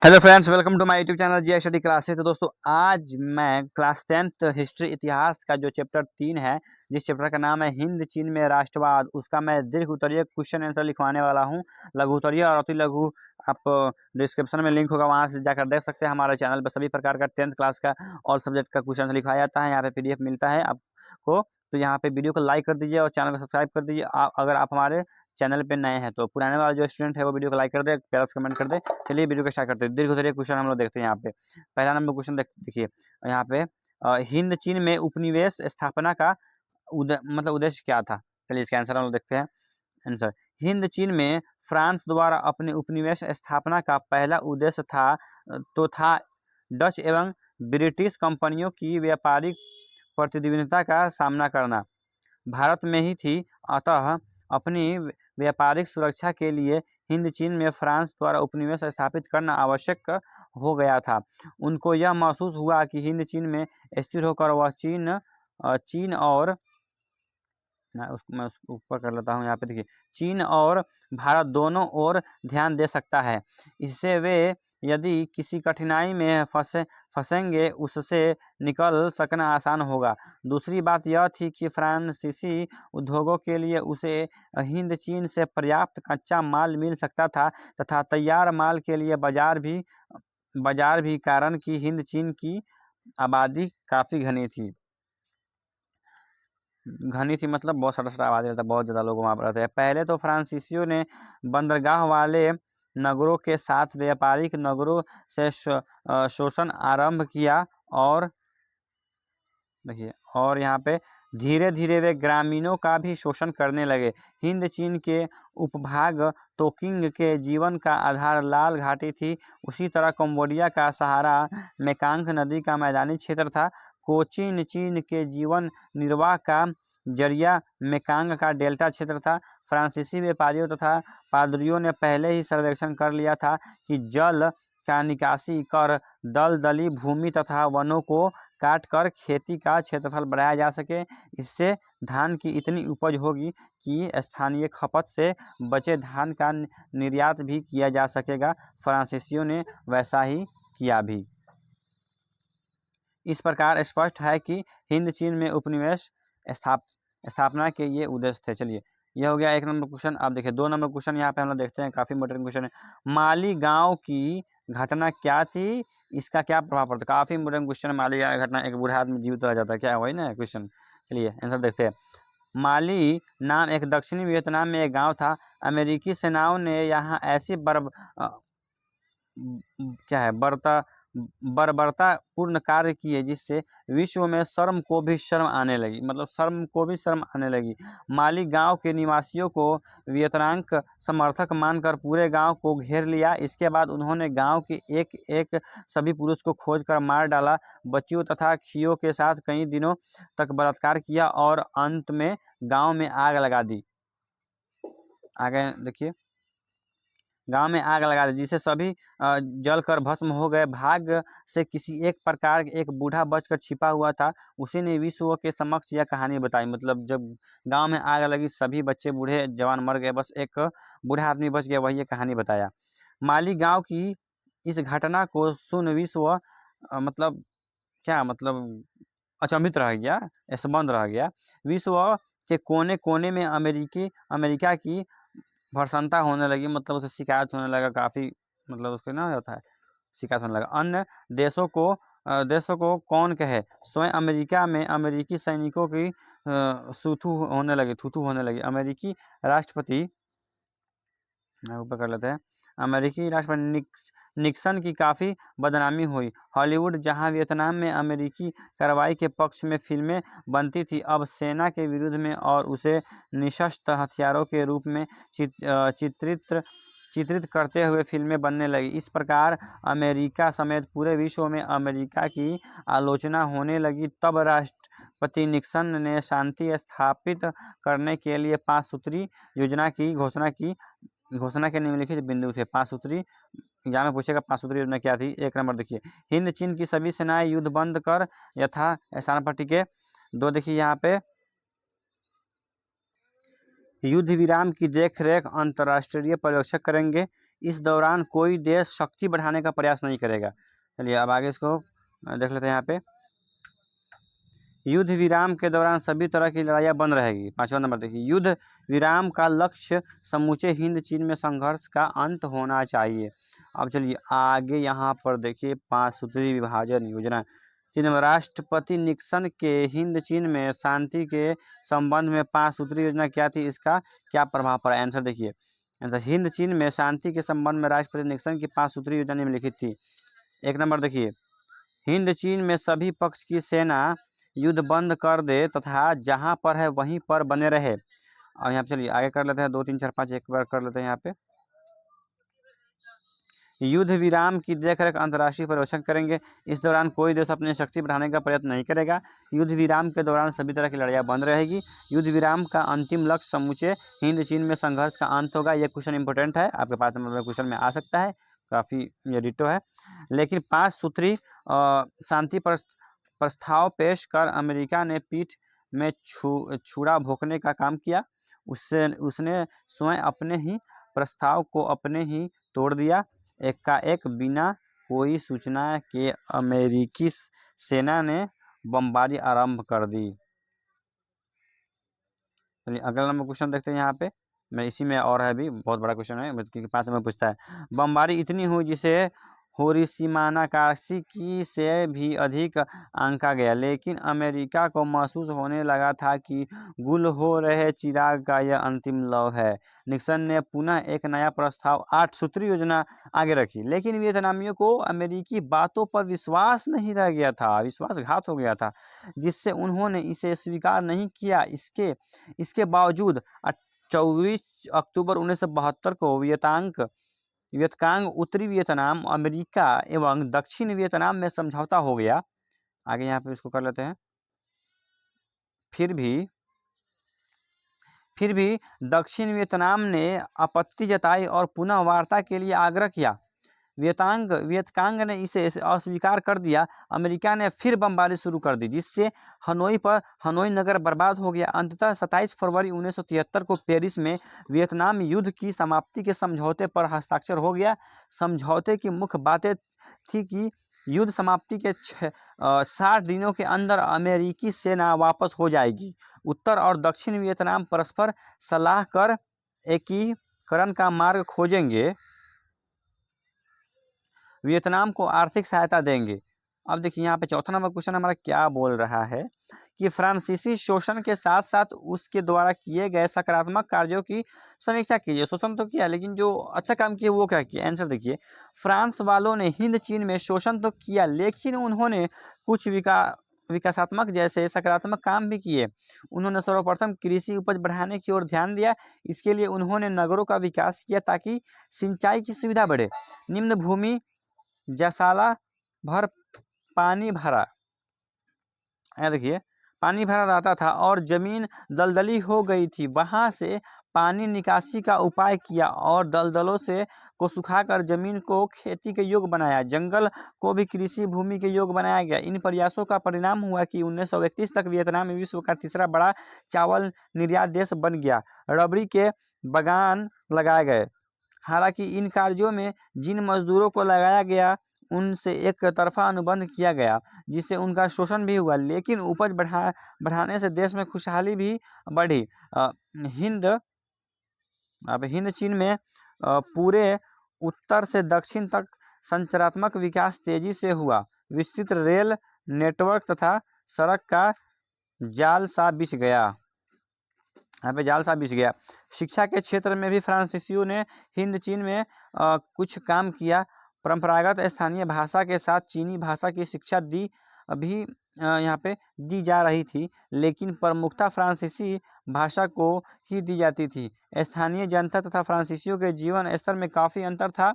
Hello friends, welcome to my YouTube channel G study classes. तो दोस्तों, आज मैं क्लास 10th हिस्ट्री इतिहास का जो चैप्टर 3 है, जिस चैप्टर का नाम है हिंद चीन में राष्ट्रवाद, उसका मैं दीर्घ उत्तरीय क्वेश्चन आंसर लिखवाने वाला हूं। लघु उत्तरीय और अति लघु आप डिस्क्रिप्शन में लिंक होगा, वहां से जाकर देख सकते हैं। हमारे चैनल पर सभी प्रकार का 10th क्लास का ऑल सब्जेक्ट का क्वेश्चन लिखवाया जाता है। यहाँ पे PDF मिलता है आपको। तो यहाँ पे वीडियो को लाइक कर दीजिए और चैनल को सब्सक्राइब कर दीजिए। अगर आप हमारे चैनल पे नए हैं तो पुराने वाला जो स्टूडेंट है वो वीडियो को लाइक कर दे, प्यारा सा कमेंट कर दे। चलिए वीडियो को स्टार्ट करते हैं। दीर्घ उत्तरीय क्वेश्चन हम लोग देखते हैं। यहाँ पे पहला नंबर क्वेश्चन देखिए। यहाँ पे हिंद चीन में उपनिवेश स्थापना का उद्देश्य क्या था। चलिए इसका आंसर हम लोग देखते हैं। आंसर, हिंद चीन में फ्रांस द्वारा अपने उपनिवेश स्थापना का पहला उद्देश्य था डच एवं ब्रिटिश कंपनियों की व्यापारिक प्रतिद्वंदिता का सामना करना। भारत में ही थी, अतः अपनी व्यापारिक सुरक्षा के लिए हिंद चीन में फ्रांस द्वारा उपनिवेश स्थापित करना आवश्यक हो गया था। उनको यह महसूस हुआ कि हिंद चीन में स्थिर होकर वह चीन और मैं उसको ऊपर कर लेता हूँ। यहाँ पे देखिए, चीन और भारत दोनों ओर ध्यान दे सकता है। इससे वे यदि किसी कठिनाई में फंसेंगे उससे निकल सकना आसान होगा। दूसरी बात यह थी कि फ्रांसीसी उद्योगों के लिए उसे हिंद चीन से पर्याप्त कच्चा माल मिल सकता था तथा तैयार माल के लिए बाजार भी कारण कि हिंद चीन की आबादी काफ़ी घनी थी, मतलब बहुत सारा आबादी रहता, बहुत ज़्यादा लोग वहाँ पर रहते हैं। पहले तो फ्रांसीसियों ने बंदरगाह वाले नगरों के साथ व्यापारिक नगरों से शोषण आरंभ किया और देखिए, और यहाँ पे धीरे धीरे वे ग्रामीणों का भी शोषण करने लगे। हिंद चीन के उपभाग तोकिंग के जीवन का आधार लाल घाटी थी। उसी तरह कंबोडिया का सहारा मेकांग नदी का मैदानी क्षेत्र था। कोचीन चीन के जीवन निर्वाह का जरिया मेकांग का डेल्टा क्षेत्र था। फ्रांसीसी व्यापारियों तथा पादरियों ने पहले ही सर्वेक्षण कर लिया था कि जल का निकासी कर दलदली भूमि तथा वनों को काट कर खेती का क्षेत्रफल बढ़ाया जा सके। इससे धान की इतनी उपज होगी कि स्थानीय खपत से बचे धान का निर्यात भी किया जा सकेगा। फ्रांसीसियों ने वैसा ही किया भी। इस प्रकार स्पष्ट है कि हिंद चीन में उपनिवेश स्थापना के ये उद्देश्य थे। चलिए, यह हो गया 1 नंबर क्वेश्चन। आप देखिए 2 नंबर क्वेश्चन यहाँ पे हम लोग देखते हैं, काफ़ी इंपॉर्टेंट क्वेश्चन है। माली गांव की घटना क्या थी, इसका क्या प्रभाव पड़ता है। काफ़ी इंपॉर्टेंट क्वेश्चन। माली गांव की घटना, एक बूढ़ा आदमी जीवित रह जाता है, क्या वही ना क्वेश्चन। चलिए आंसर देखते हैं। माली नाम एक दक्षिणी वियतनाम में एक गाँव था। अमेरिकी सेनाओं ने यहाँ ऐसी बर्बरतापूर्ण कार्य किए जिससे विश्व में शर्म को भी शर्म आने लगी, मतलब शर्म को भी शर्म आने लगी। माली गांव के निवासियों को वियतनाम समर्थक मानकर पूरे गांव को घेर लिया। इसके बाद उन्होंने गांव के एक एक सभी पुरुष को खोजकर मार डाला। बच्चियों तथा खियों के साथ कई दिनों तक बलात्कार किया और अंत में गांव में आग लगा दी। आगे देखिए, गांव में आग लगा दी जिससे सभी जलकर भस्म हो गए। भाग्य से किसी एक प्रकार एक बूढ़ा बचकर छिपा हुआ था। उसी ने विश्व के समक्ष यह कहानी बताई। मतलब जब गांव में आग लगी, सभी बच्चे बूढ़े जवान मर गए, बस एक बूढ़ा आदमी बच गया, वही ये कहानी बताया। माली गाँव की इस घटना को सुन विश्व मतलब क्या मतलब अचंभित रह गया, ऐसबंद रह गया। विश्व के कोने कोने में अमेरिका की भर्सनता होने लगी, मतलब उसे शिकायत होने लगा काफ़ी, मतलब उसको ना होता है शिकायत होने लगा। अन्य देशों को कौन कहे, स्वयं अमेरिका में अमेरिकी सैनिकों की थूथू होने लगी। अमेरिकी राष्ट्रपति ऊपर कर लेते हैं। अमेरिकी राष्ट्रपति निक्सन की काफ़ी बदनामी हुई। हॉलीवुड, जहां वियतनाम में अमेरिकी कार्रवाई के पक्ष में फिल्में बनती थी, अब सेना के विरुद्ध में और उसे निशस्त्र हथियारों के रूप में चित्रित करते हुए फिल्में बनने लगी। इस प्रकार अमेरिका समेत पूरे विश्व में अमेरिका की आलोचना होने लगी। तब राष्ट्रपति निक्सन ने शांति स्थापित करने के लिए 5 सूत्री योजना की घोषणा के निम्नलिखित बिंदु थे। 5 सूत्री एग्जाम में पूछेगा, 5 सूत्री योजना क्या थी। 1 नंबर देखिए, हिंद चीन की सभी सेनाएं युद्ध बंद कर यथा स्थान पर टिके। 2 देखिए, यहाँ पे युद्ध विराम की देखरेख अंतर्राष्ट्रीय पर्यवेक्षक करेंगे। इस दौरान कोई देश शक्ति बढ़ाने का प्रयास नहीं करेगा। चलिए अब आगे इसको देख लेते हैं। यहाँ पे युद्ध विराम के दौरान सभी तरह की लड़ाइयाँ बंद रहेगी। 5वां नंबर देखिए, युद्ध विराम का लक्ष्य समूचे हिंद चीन में संघर्ष का अंत होना चाहिए। अब चलिए आगे यहाँ पर देखिए 5 सूत्री विभाजन योजना। राष्ट्रपति निक्सन के हिंद चीन में शांति के संबंध में 5 सूत्री योजना क्या थी, इसका क्या प्रभाव पड़ा? आंसर देखिए, आंसर हिंद चीन में शांति के संबंध में राष्ट्रपति निक्सन की 5 सूत्री योजना निम्नलिखित थी। 1 नंबर देखिए, हिंद चीन में सभी पक्ष की सेना युद्ध बंद कर दे तथा जहां पर है वहीं पर बने रहे। और यहाँ पे चलिए आगे कर लेते हैं 2 3 4 5 एक बार कर लेते हैं। यहाँ पे युद्ध विराम की देखरेख अंतर्राष्ट्रीय पर्यवेक्षक करेंगे। इस दौरान कोई देश अपनी शक्ति बढ़ाने का प्रयत्न नहीं करेगा। युद्ध विराम के दौरान सभी तरह की लड़ाइयाँ बंद रहेगी। युद्ध विराम का अंतिम लक्ष्य समूचे हिंद चीन में संघर्ष का अंत होगा। यह क्वेश्चन इंपॉर्टेंट है, आपके 5 नंबर में क्वेश्चन में आ सकता है, काफ़ी ये डिटो है। लेकिन 5 सूत्री शांति प्रस्ताव पेश कर अमेरिका ने पीठ में छुरा भोंकने का काम किया। उसने स्वयं अपने ही प्रस्ताव को अपने ही तोड़ दिया। एकाएक बिना कोई सूचना के अमेरिकी सेना ने बमबारी आरंभ कर दी। चलिए अगला नंबर क्वेश्चन देखते हैं। यहाँ पे मैं इसी में और है भी बहुत बड़ा क्वेश्चन है क्योंकि 5 नंबर पूछता है। बमबारी इतनी हुई जिसे हिरोशिमा नागासाकी से भी अधिक आंका गया, लेकिन अमेरिका को महसूस होने लगा था कि गुल हो रहे चिराग का यह अंतिम लव है। निक्सन ने पुनः एक नया प्रस्ताव 8 सूत्री योजना आगे रखी, लेकिन वियतनामियों को अमेरिकी बातों पर विश्वास नहीं रह गया था, विश्वासघात हो गया था, जिससे उन्होंने इसे स्वीकार नहीं किया। इसके बावजूद 24 अक्टूबर 1972 को वियतकांग, उत्तरी वियतनाम, अमेरिका एवं दक्षिण वियतनाम में समझौता हो गया। आगे यहाँ पे इसको कर लेते हैं। फिर भी दक्षिण वियतनाम ने आपत्ति जताई और पुनः वार्ता के लिए आग्रह किया। वियतकांग ने इसे अस्वीकार कर दिया। अमेरिका ने फिर बमबारी शुरू कर दी, जिससे हनोई नगर बर्बाद हो गया। अंततः 27 फरवरी 1973 को पेरिस में वियतनाम युद्ध की समाप्ति के समझौते पर हस्ताक्षर हो गया। समझौते की मुख्य बातें थी कि युद्ध समाप्ति के 60 दिनों के अंदर अमेरिकी सेना वापस हो जाएगी। उत्तर और दक्षिण वियतनाम परस्पर सलाह कर एकीकरण का मार्ग खोजेंगे, वियतनाम को आर्थिक सहायता देंगे। अब देखिए यहाँ पे चौथा नंबर क्वेश्चन हमारा क्या बोल रहा है कि फ्रांसीसी शोषण के साथ साथ उसके द्वारा किए गए सकारात्मक कार्यों की समीक्षा कीजिए। शोषण तो किया, लेकिन जो अच्छा काम किया वो क्या किया? आंसर देखिए, फ्रांस वालों ने हिंद चीन में शोषण तो किया, लेकिन उन्होंने कुछ विकासात्मक जैसे सकारात्मक काम भी किए। उन्होंने सर्वप्रथम कृषि उपज बढ़ाने की ओर ध्यान दिया। इसके लिए उन्होंने नगरों का विकास किया ताकि सिंचाई की सुविधा बढ़े। निम्न भूमि जसाला भर पानी भरा, देखिए पानी भरा रहता था और जमीन दलदली हो गई थी, वहां से पानी निकासी का उपाय किया और दलदलों से को सुखाकर जमीन को खेती के योग्य बनाया। जंगल को भी कृषि भूमि के योग्य बनाया गया। इन प्रयासों का परिणाम हुआ कि 1931 तक वियतनाम विश्व का तीसरा बड़ा चावल निर्यात देश बन गया। रबड़ी के बागान लगाए गए। हालांकि इन कार्यों में जिन मजदूरों को लगाया गया उनसे एक तरफा अनुबंध किया गया, जिससे उनका शोषण भी हुआ, लेकिन उपज बढ़ाने से देश में खुशहाली भी बढ़ी। हिंद चीन में पूरे उत्तर से दक्षिण तक संचारात्मक विकास तेजी से हुआ। विस्तृत रेल नेटवर्क तथा सड़क का जाल सा बिछ गया। शिक्षा के क्षेत्र में भी फ्रांसीसियों ने हिंद चीन में कुछ काम किया। परंपरागत स्थानीय भाषा के साथ चीनी भाषा की शिक्षा अभी यहाँ पे दी जा रही थी, लेकिन प्रमुखता फ्रांसीसी भाषा को ही दी जाती थी। स्थानीय जनता तथा फ्रांसीसियों के जीवन स्तर में काफ़ी अंतर था।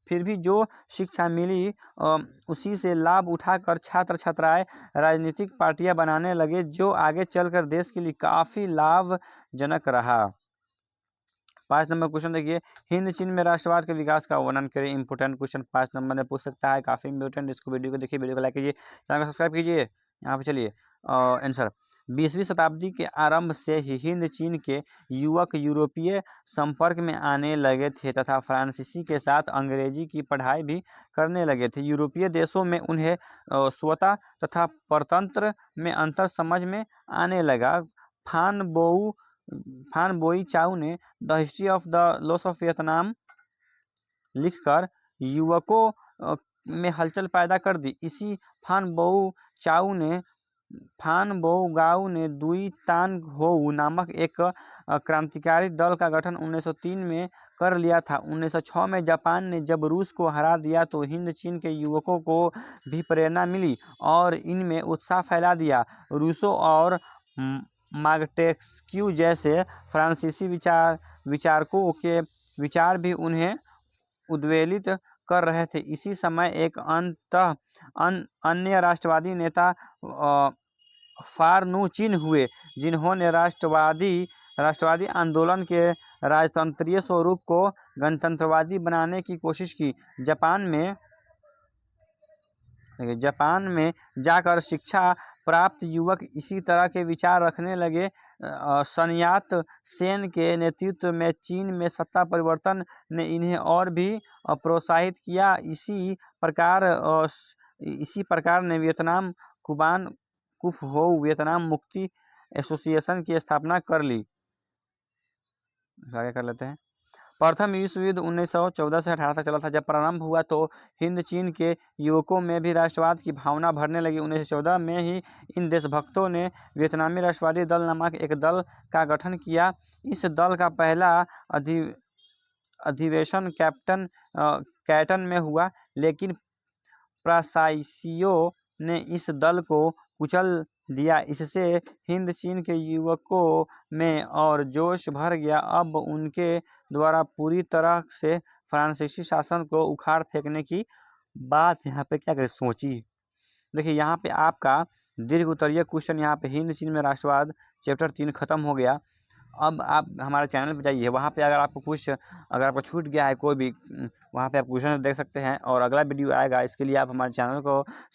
फिर भी जो शिक्षा मिली उसी से लाभ उठाकर छात्र छात्राएं राजनीतिक पार्टियां बनाने लगे, जो आगे चलकर देश के लिए काफ़ी लाभजनक रहा। 5 नंबर क्वेश्चन देखिए, हिंद चीन में राष्ट्रवाद के विकास का वर्णन करें। इंपोर्टेंट क्वेश्चन 5 नंबर में पूछ सकता है, काफ़ी इंपोर्टेंट। इसको वीडियो को देखिए, वीडियो को लाइक कीजिए, चैनल को सब्सक्राइब कीजिए। यहाँ पे चलिए आंसर, 20वीं शताब्दी के आरंभ से ही हिंद चीन के युवक यूरोपीय संपर्क में आने लगे थे तथा फ्रांसीसी के साथ अंग्रेजी की पढ़ाई भी करने लगे थे। यूरोपीय देशों में उन्हें स्वता तथा परतंत्र में अंतर समझ में आने लगा। फान बोई चाउ ने the history of the loss of Vietnam लिखकर युवकों में हलचल पैदा कर दी। इसी फान बोउ गाउ ने दुई तान होउ नामक एक क्रांतिकारी दल का गठन 1903 में कर लिया था। 1906 में जापान ने जब रूस को हरा दिया तो हिंद चीन के युवकों को भी प्रेरणा मिली और इनमें उत्साह फैला दिया। रूसो और मार्टेस्क्यू जैसे फ्रांसीसी विचारकों के विचार भी उन्हें उद्वेलित कर रहे थे। इसी समय एक अन्य राष्ट्रवादी नेता फार नु चिन हुए, जिन्होंने राष्ट्रवादी आंदोलन के राजतंत्रीय स्वरूप को गणतंत्रवादी बनाने की कोशिश की। जापान में जाकर शिक्षा प्राप्त युवक इसी तरह के विचार रखने लगे। सन यात सेन के नेतृत्व में चीन में सत्ता परिवर्तन ने इन्हें और भी प्रोत्साहित किया। इसी प्रकार ने वियतनाम कुबान कुफ होउ वियतनाम मुक्ति एसोसिएशन की स्थापना कर ली। आगे कर लेते हैं। प्रथम विश्व युद्ध 1914 से 18 तक चला था। जब प्रारंभ हुआ तो हिंद चीन के युवकों में भी राष्ट्रवाद की भावना भरने लगी। 1914 में ही इन देशभक्तों ने वियतनामी राष्ट्रवादी दल नामक एक दल का गठन किया। इस दल का पहला अधिवेशन कैटन में हुआ, लेकिन प्रशासियों ने इस दल को कुचल दिया। इससे हिंद चीन के युवकों में और जोश भर गया। अब उनके द्वारा पूरी तरह से फ्रांसीसी शासन को उखाड़ फेंकने की बात यहाँ पे क्या करें सोची। देखिए यहाँ पे आपका दीर्घ उत्तरीय क्वेश्चन यहाँ पे हिंद चीन में राष्ट्रवाद चैप्टर 3 खत्म हो गया। अब आप हमारे चैनल पर जाइए, वहाँ पे अगर आपको छूट गया है कोई भी, वहाँ पे आप क्वेश्चन देख सकते हैं और अगला वीडियो आएगा। इसके लिए आप हमारे चैनल को